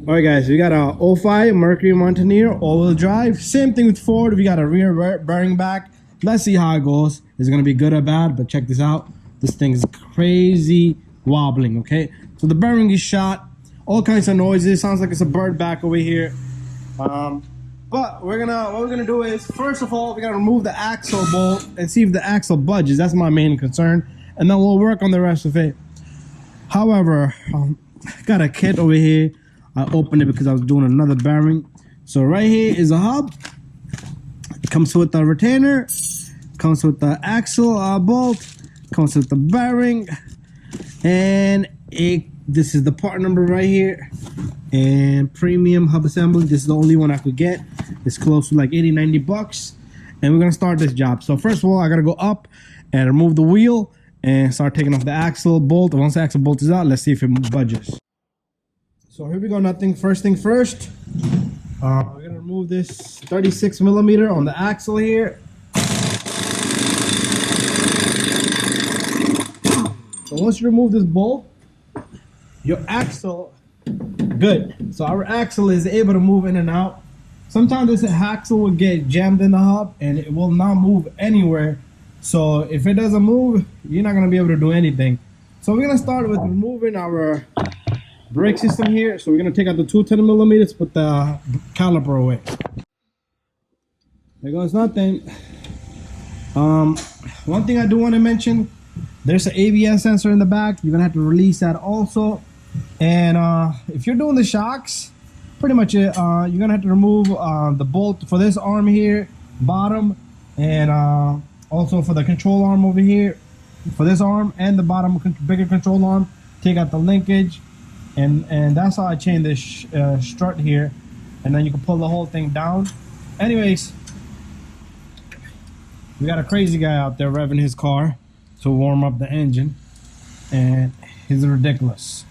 All right, guys, we got a '05 Mercury Mountaineer all-wheel drive. Same thing with Ford. We got a rear bearing back. Let's see how it goes. Is it gonna be good or bad? But check this out. This thing is crazy wobbling. Okay, so the bearing is shot. All kinds of noises. Sounds like it's a bird back over here. But what we're gonna do is, first of all, we're gonna remove the axle bolt and see if the axle budges. That's my main concern, and then we'll work on the rest of it. However, got a kit over here. I opened it because I was doing another bearing. So right here is a hub. It comes with the retainer, comes with the axle bolt, comes with the bearing, and this is the part number right here. And premium hub assembly. This is the only one I could get. It's close to like 80-90 bucks. And we're gonna start this job. So first of all, I gotta go up and remove the wheel and start taking off the axle bolt. Once the axle bolt is out, let's see if it budges. So here we go. First thing first. We're gonna remove this 36 millimeter on the axle here. So once you remove this bolt, your axle, good. So our axle is able to move in and out. Sometimes this axle will get jammed in the hub and it will not move anywhere. So if it doesn't move, you're not gonna be able to do anything. So we're gonna start with removing our brake system here. So we're gonna take out the 210 millimeters, put the caliper away. There goes nothing. One thing I do want to mention, there's an ABS sensor in the back. You're gonna have to release that also. And if you're doing the shocks, pretty much you're gonna have to remove the bolt for this arm here, bottom, and also for the control arm over here, for this arm and the bottom bigger control arm. Take out the linkage. And that's how I chain this strut here, and then you can pull the whole thing down. Anyways, we got a crazy guy out there revving his car to warm up the engine, and he's ridiculous.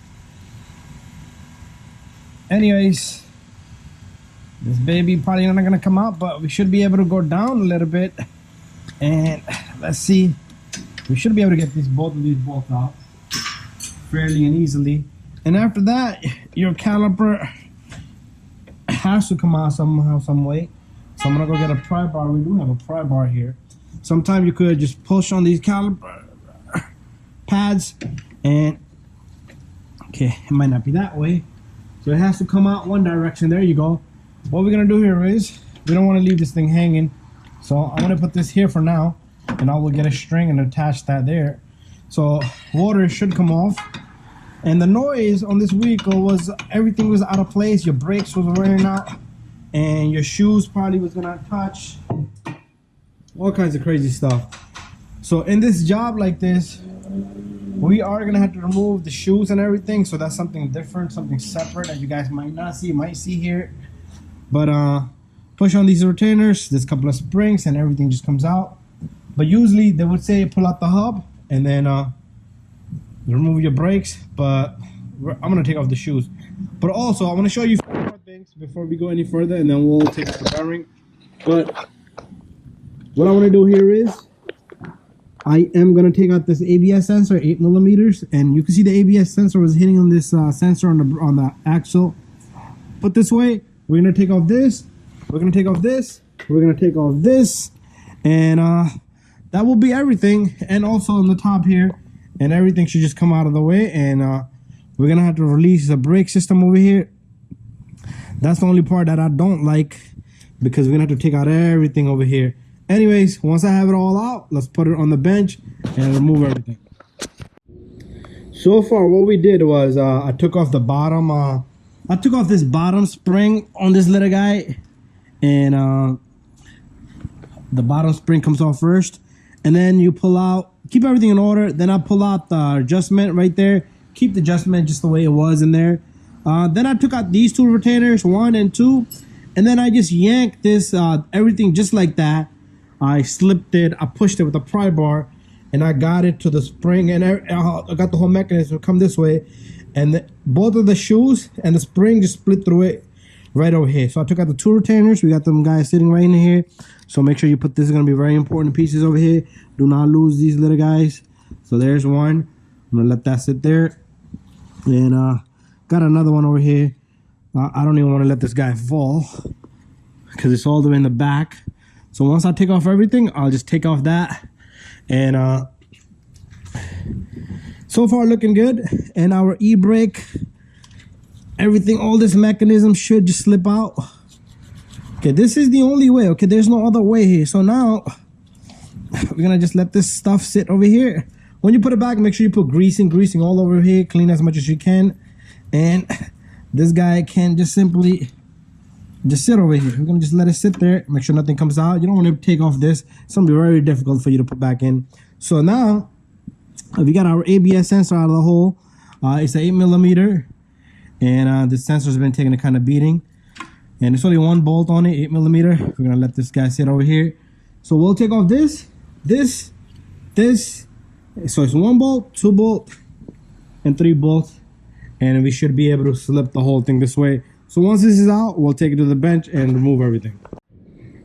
Anyways, this baby probably not gonna come out, but we should be able to go down a little bit, and let's see. We should be able to get both of these bolts out fairly and easily. And after that, your caliper has to come out somehow, some way. So I'm gonna go get a pry bar. We do have a pry bar here. Sometimes you could just push on these caliper pads, and okay, it might not be that way. So it has to come out one direction. There you go. What we're gonna do here is, we don't want to leave this thing hanging. So I'm gonna put this here for now, and I will get a string and attach that there. So water should come off. And the noise on this vehicle was, everything was out of place. Your brakes was wearing out, and your shoes probably was gonna touch. All kinds of crazy stuff. So in this job like this, we are gonna have to remove the shoes and everything. So that's something different, something separate that you guys might not see, might see here. But push on these retainers, there's a couple of springs, and everything just comes out. But usually they would say pull out the hub and then remove your brakes, but I'm gonna take off the shoes. But also I want to show you four more things before we go any further, and then we'll take off the bearing. But what I want to do here is, I am gonna take out this ABS sensor, 8 millimeters, and you can see the ABS sensor was hitting on this sensor on the axle. Put this way, we're gonna take off this, we're gonna take off this, we're gonna take off this, and that will be everything. And also on the top here, and everything should just come out of the way. And we're gonna have to release the brake system over here. That's the only part that I don't like, because we're gonna have to take out everything over here. Anyways, once I have it all out, let's put it on the bench and remove everything. So far what we did was I took off the bottom I took off this bottom spring on this little guy, and the bottom spring comes off first, and then you pull out, keep everything in order. Then I pull out the adjustment right there, keep the adjustment just the way it was in there. Then I took out these two retainers, 1 and 2, and then I just yanked this everything just like that. I slipped it, I pushed it with a pry bar, and I got it to the spring, and I got the whole mechanism to come this way, and both of the shoes and the spring just split through it right over here. So I took out the 2 retainers. We got them guys sitting right in here. So make sure you put, this is going to be very important pieces over here. Do not lose these little guys. So there's one. I'm going to let that sit there. And got another one over here. I don't even want to let this guy fall because it's all the way in the back. So once I take off everything, I'll just take off that. And so far looking good. And our e-brake, everything, all this mechanism should just slip out. Okay, this is the only way. Okay, there's no other way here. So now we're gonna just let this stuff sit over here. When you put it back, make sure you put greasing all over here. Clean as much as you can. And this guy can just simply just sit over here. We're gonna just let it sit there. Make sure nothing comes out. You don't want to take off this. It's gonna be very difficult for you to put back in. So now we got our ABS sensor out of the hole. It's an 8mm, and the sensor's been taking a kind of beating. And it's only one bolt on it, 8mm. We're gonna let this guy sit over here. So we'll take off this. So it's 1 bolt, 2 bolt, and 3 bolts, and we should be able to slip the whole thing this way. So once this is out, we'll take it to the bench and remove everything.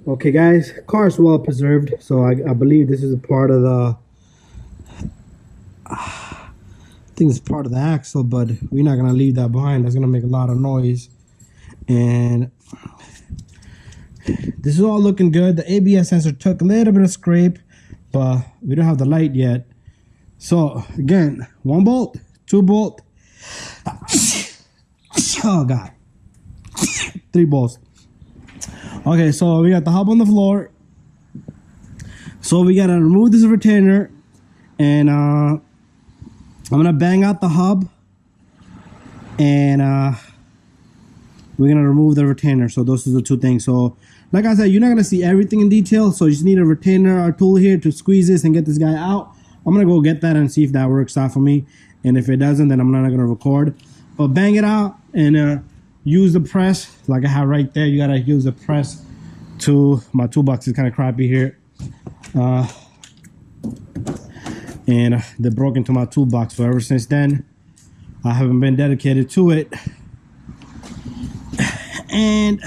Okay guys, car is well preserved. So I believe this is a part of the, I think it's part of the axle, but we're not gonna leave that behind. That's gonna make a lot of noise. And this is all looking good. The ABS sensor took a little bit of scrape, but we don't have the light yet. So again, 1 bolt, 2 bolt, oh god, 3 bolts. Okay, so we got the hub on the floor. So we gotta remove this retainer, and I'm gonna bang out the hub, and we're gonna remove the retainer. So those are the 2 things. So like I said, you're not gonna see everything in detail, so you just need a retainer or tool here to squeeze this and get this guy out. I'm gonna go get that and see if that works out for me, and if it doesn't, then I'm not gonna record. But bang it out and use the press like I have right there. You gotta use the press. My toolbox is kind of crappy here, and they're broken to my toolbox. So ever since then, I haven't been dedicated to it. And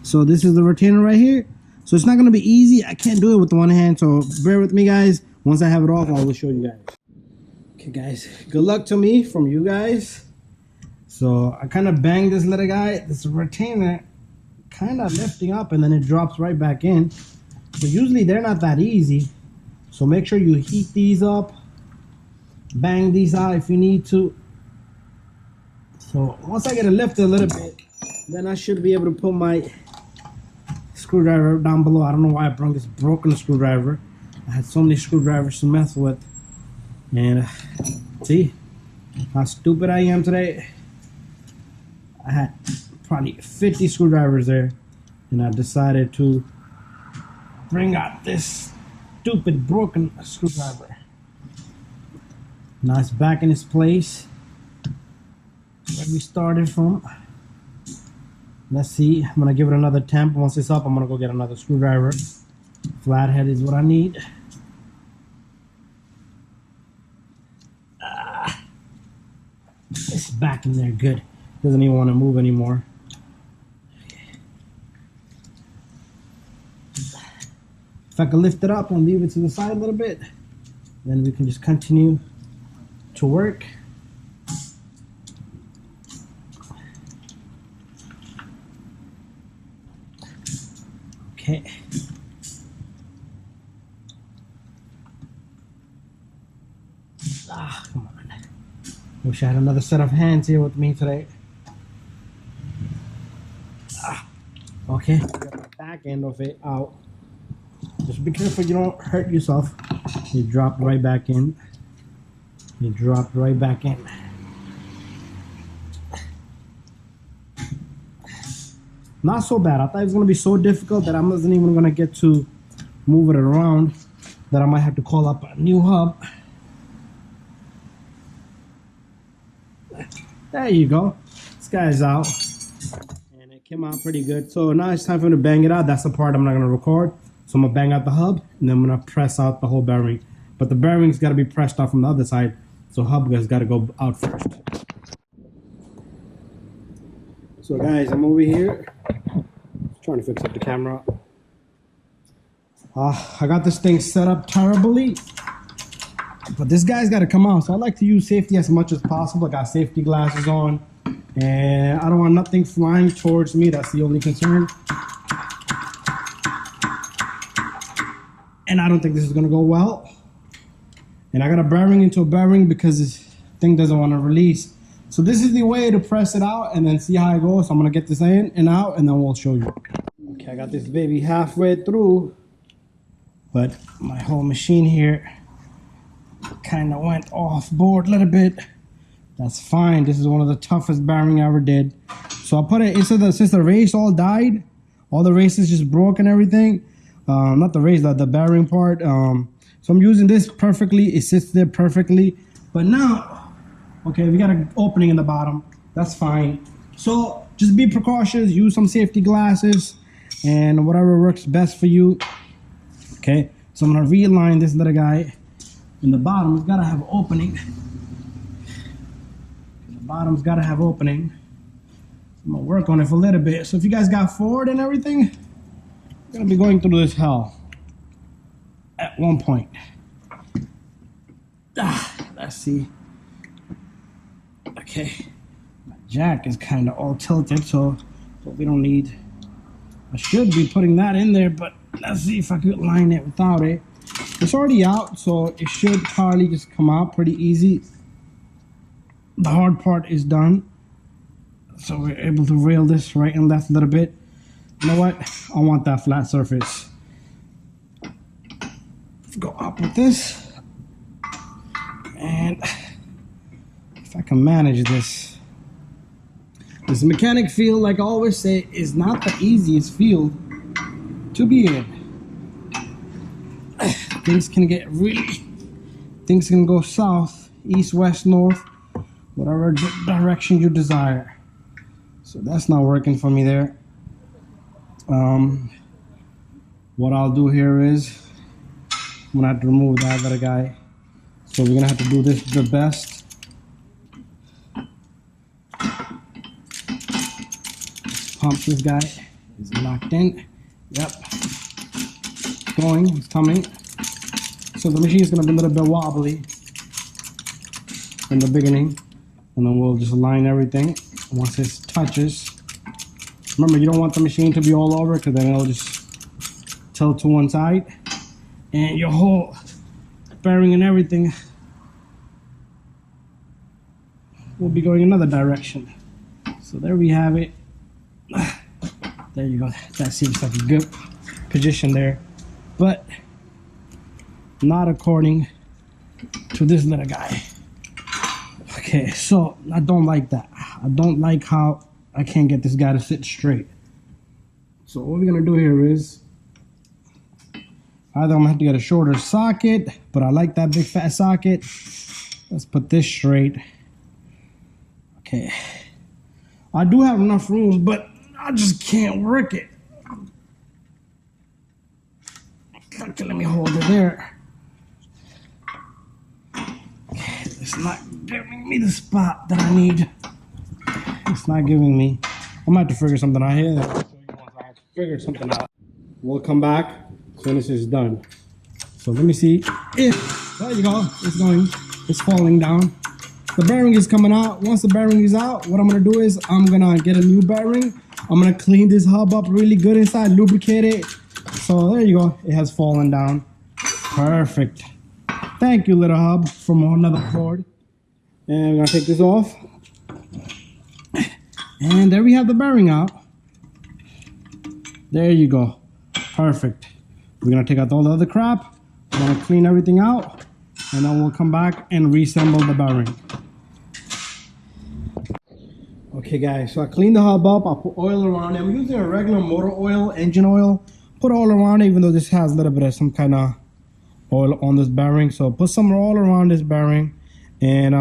so this is the retainer right here. So it's not gonna be easy. I can't do it with one hand, so bear with me guys. Once I have it off, I will show you guys. Okay guys, good luck to me from you guys. So I kind of banged this little guy, this retainer kind of lifting up, and then it drops right back in. So usually they're not that easy. So make sure you heat these up, bang these out if you need to. So once I get it lifted a little bit, then I should be able to put my screwdriver down below. I don't know why I brought this broken screwdriver. I had so many screwdrivers to mess with. And see how stupid I am today. I had probably 50 screwdrivers there, and I decided to bring out this stupid broken screwdriver. Now it's back in its place where we started from. Let's see, I'm gonna give it another temp. Once it's up, I'm gonna go get another screwdriver. Flathead is what I need. It's back in there good. Doesn't even want to move anymore. If I can lift it up and leave it to the side a little bit, then we can just continue to work. Okay. Come on. Wish I had another set of hands here with me today. Okay, get the back end of it out. Just be careful you don't hurt yourself. You drop right back in. You drop right back in. Not so bad. I thought it was going to be so difficult that I wasn't even going to get to move it around, that I might have to call up a new hub. There you go. This guy's out. And it came out pretty good. So now it's time for me to bang it out. That's the part I'm not going to record. So I'm going to bang out the hub, and then I'm going to press out the whole bearing. But the bearing's got to be pressed out from the other side. So hub has got to go out first. So guys, I'm over here trying to fix up the camera. I got this thing set up terribly, but this guy's got to come out. So I like to use safety as much as possible. I got safety glasses on. And I don't want nothing flying towards me. That's the only concern. And I don't think this is gonna go well. And I got a bearing into a bearing because this thing doesn't want to release. So this is the way to press it out and then see how it goes. So I'm gonna get this in and out and then we'll show you. Okay, I got this baby halfway through, but my whole machine here kind of went off board a little bit. That's fine. This is one of the toughest bearing I ever did. So I put it, since the race all died, all the races just broke and everything. Not the race, the bearing part. So I'm using this perfectly. It sits there perfectly. But now, okay, we got an opening in the bottom. That's fine. So just be precautious. Use some safety glasses and whatever works best for you. Okay, so I'm gonna realign this little guy in the bottom. It's gotta have an opening. The bottom's gotta have opening. I'm gonna work on it for a little bit. So if you guys got forward and everything, you're gonna be going through this hell at one point. Let's see. Okay, my jack is kind of all tilted, so we don't need. I should be putting that in there, but let's see if I could line it without it. It's already out, so it should probably just come out pretty easy. The hard part is done, so we're able to rail this right and left a little bit. You know what? I want that flat surface. Let's go up with this, and if I can manage this. This mechanic field, like I always say, is not the easiest field to be in. Things can go south, east, west, north, whatever direction you desire. So that's not working for me there. What I'll do here is I'm gonna have to remove that little guy. So we're gonna have to do this the best. Pump this guy. Is locked in. Yep. It's going. It's coming. So the machine is gonna be a little bit wobbly in the beginning, and then we'll just line everything once it touches. Remember, you don't want the machine to be all over because then it'll just tilt to one side, and your whole bearing and everything will be going another direction. So there we have it. There you go. That seems like a good position there, but not according to this little guy. Okay, so I don't like that. I don't like how I can't get this guy to sit straight. So what we're gonna do here is either I'm gonna have to get a shorter socket, but I like that big fat socket. Let's put this straight. Okay, I do have enough room, but I just can't work it. Okay, let me hold it there. Okay, it's not giving me the spot that I need. It's not giving me. I'm gonna have to figure something out here. I have to figure something out. We'll come back as soon as this is done. So let me see if, there you go, it's going, it's falling down. The bearing is coming out. Once the bearing is out, what I'm gonna do is I'm gonna get a new bearing. I'm gonna clean this hub up really good inside, lubricate it. So there you go, it has fallen down. Perfect. Thank you, little hub, from another Ford. And we're gonna take this off. And there we have the bearing out. There you go. Perfect. We're gonna take out all the other crap. We're gonna clean everything out, and then we'll come back and reassemble the bearing. Okay guys, so I cleaned the hub up. I put oil around it. I'm using a regular motor oil, engine oil. Put oil around it, even though this has a little bit of some kind of oil on this bearing. So put some oil around this bearing. And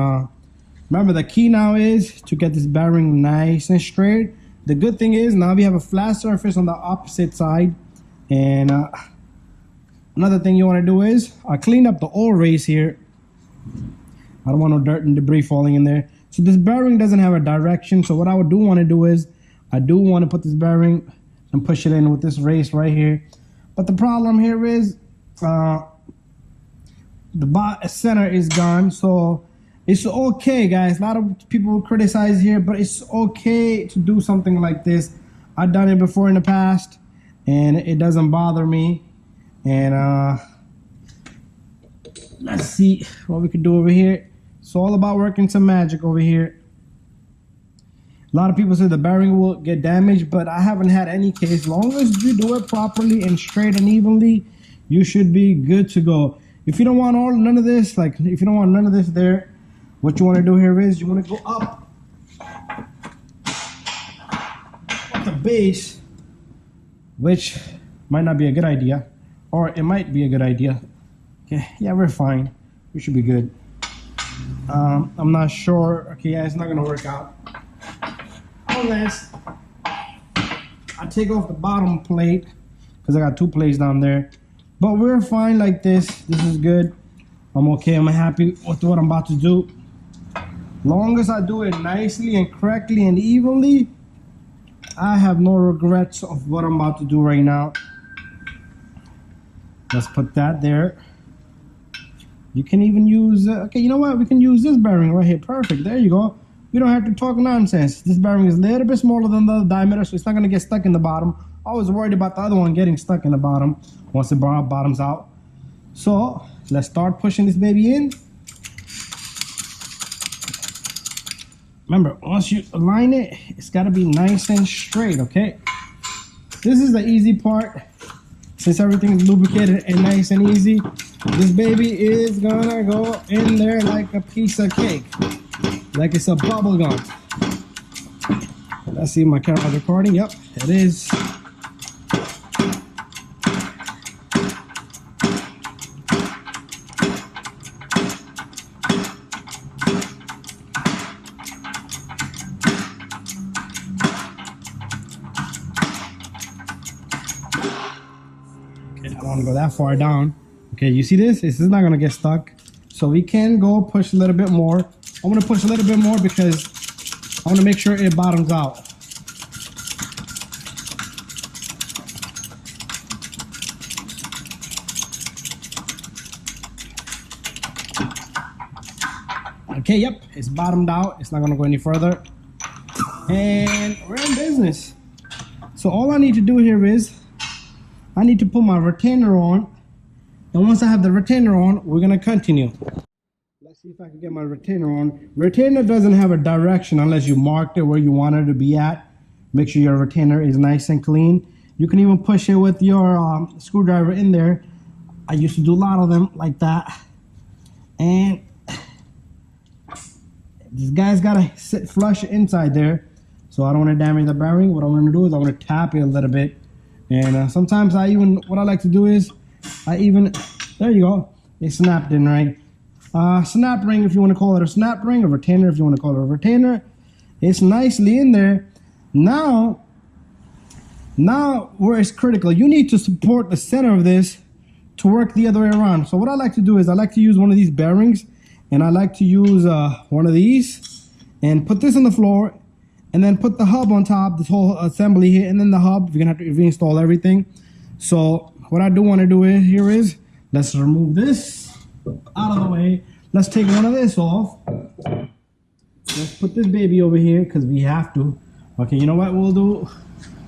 remember, the key now is to get this bearing nice and straight. The good thing is now we have a flat surface on the opposite side. And another thing you want to do is I cleaned up the oil race here. I don't want no dirt and debris falling in there. So this bearing doesn't have a direction. So what I would do want to do is I do want to put this bearing and push it in with this race right here. But the problem here is the center is gone. So It's okay, guys. A lot of people will criticize here, but it's okay to do something like this. I've done it before in the past, and it doesn't bother me. And let's see what we can do over here. It's all about working some magic over here. A lot of people say the bearing will get damaged, but I haven't had any case. As long as you do it properly and straight and evenly, you should be good to go. If you don't want none of this, like if you don't want none of this there, what you want to do here is you want to go up at the base, which might not be a good idea, or it might be a good idea. Okay, yeah, we're fine. We should be good. I'm not sure. Okay, yeah, it's not gonna work out unless I take off the bottom plate, because I got 2 plates down there. But we're fine like this. This is good. I'm okay. I'm happy with what I'm about to do. Long as I do it nicely and correctly and evenly, I have no regrets of what I'm about to do right now. Let's put that there. You can even use, okay, you know what? We can use this bearing right here. Perfect. There you go. We don't have to talk nonsense. This bearing is a little bit smaller than the diameter, so it's not going to get stuck in the bottom. I was worried about the other one getting stuck in the bottom once it bottoms out. So let's start pushing this baby in. Remember, once you align it, it's got to be nice and straight, okay? This is the easy part. Since everything is lubricated and nice and easy, this baby is gonna go in there like a piece of cake. Like it's a bubble gum. Let's see if my camera's recording. Yep, it is. I don't want to go that far down. Okay, you see this? This is not going to get stuck. So we can go push a little bit more. I'm going to push a little bit more because I want to make sure it bottoms out. Okay, yep, it's bottomed out. It's not going to go any further. And we're in business. So all I need to do here is I need to put my retainer on, and once I have the retainer on, we're gonna continue. Let's see if I can get my retainer on. Retainer doesn't have a direction unless you marked it where you want it to be at. Make sure your retainer is nice and clean. You can even push it with your screwdriver in there. I used to do a lot of them like that. And this guy's gotta sit flush inside there, so I don't want to damage the bearing. What I'm gonna do is I'm gonna tap it a little bit. And sometimes what I like to do is, there you go, it snapped in right. Snap ring, if you want to call it a snap ring, a retainer, if you want to call it a retainer. It's nicely in there. Now where it's critical, you need to support the center of this to work the other way around. So what I like to do is I like to use one of these bearings, and I like to use one of these and put this on the floor, and then put the hub on top, this whole assembly here, and then the hub. You're gonna have to reinstall everything. So what I do want to do here is, let's remove this out of the way. Let's take one of this off. Let's put this baby over here because we have to. Okay, you know what we'll do?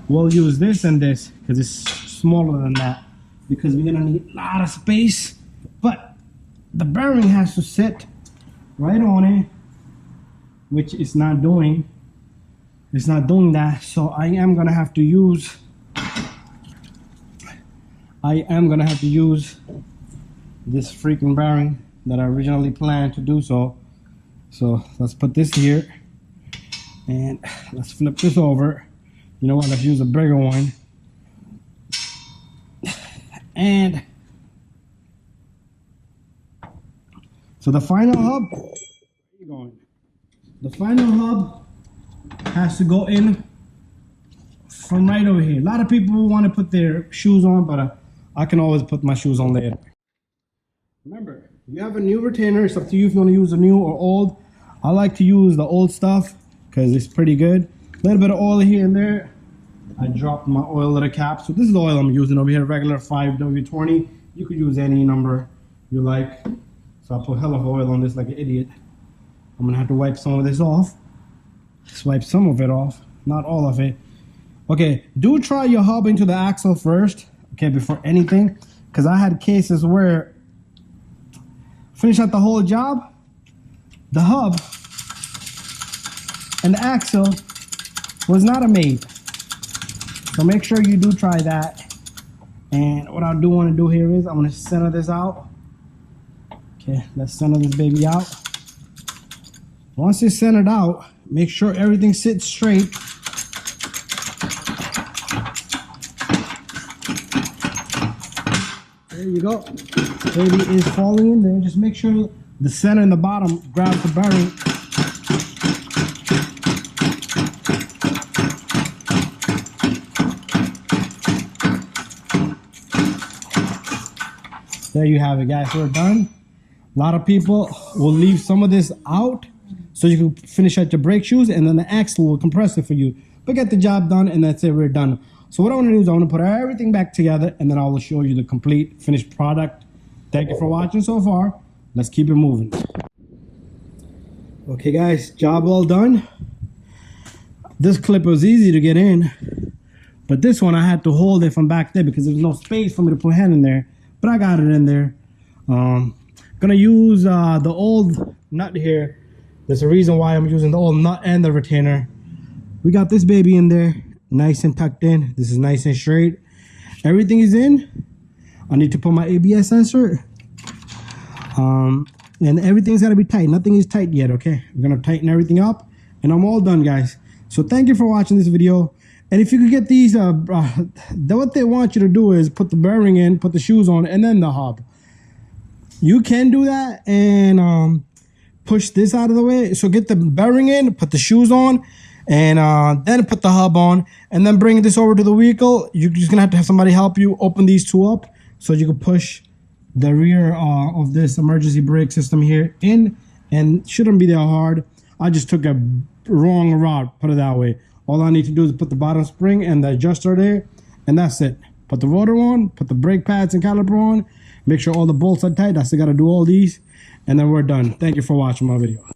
We'll use this and this because it's smaller than that, because we're gonna need a lot of space. But the bearing has to sit right on it, which it's not doing. It's not doing that, so I am gonna have to use this freaking bearing that I originally planned to do so. So let's put this here, and let's flip this over. You know what? Let's use a bigger one. And so the final hub, where are you going? The final hub has to go in from right over here. A lot of people want to put their shoes on, but I can always put my shoes on later. Remember, you have a new retainer. It's up to you if you want to use the new or old. I like to use the old stuff because it's pretty good. A little bit of oil here and there. I dropped my oil at a cap. So this is the oil I'm using over here, regular 5W20. You could use any number you like. So I put hell of oil on this like an idiot. I'm gonna have to wipe some of this off. Just wipe some of it off, not all of it. Okay, do try your hub into the axle first, okay, before anything, because I had cases where finish out the whole job, the hub and the axle was not a mate. So make sure you do try that. And what I do want to do here is I'm going to center this out. Okay, let's center this baby out. Once it's centered out, make sure everything sits straight. There you go. Baby is falling in there. Just make sure the center and the bottom grabs the bearing. There you have it, guys. We're done. A lot of people will leave some of this out so you can finish out your brake shoes, and then the axle will compress it for you. But get the job done, and that's it. We're done. So what I want to do is I want to put everything back together, and then I will show you the complete finished product. Thank you for watching so far. Let's keep it moving. Okay, guys, job all done. This clip was easy to get in, but this one I had to hold it from back there because there's no space for me to put hand in there. But I got it in there. Gonna use the old nut here. There's a reason why I'm using the old nut and the retainer. We got this baby in there, nice and tucked in. This is nice and straight. Everything is in. I need to put my ABS sensor. And everything's gotta be tight. Nothing is tight yet, okay? We're gonna tighten everything up, and I'm all done, guys. So thank you for watching this video. And if you could get these, what they want you to do is put the bearing in, put the shoes on, and then the hub. You can do that and push this out of the way. So get the bearing in, put the shoes on, and then put the hub on, and then bring this over to the vehicle. You're just gonna have somebody help you open these two up so you can push the rear of this emergency brake system here in, and shouldn't be that hard. I just took a wrong route, put it that way. All I need to do is put the bottom spring and the adjuster there, and that's it. Put the rotor on, put the brake pads and caliper on, make sure all the bolts are tight. I still got to do all these, and then we're done. Thank you for watching my video.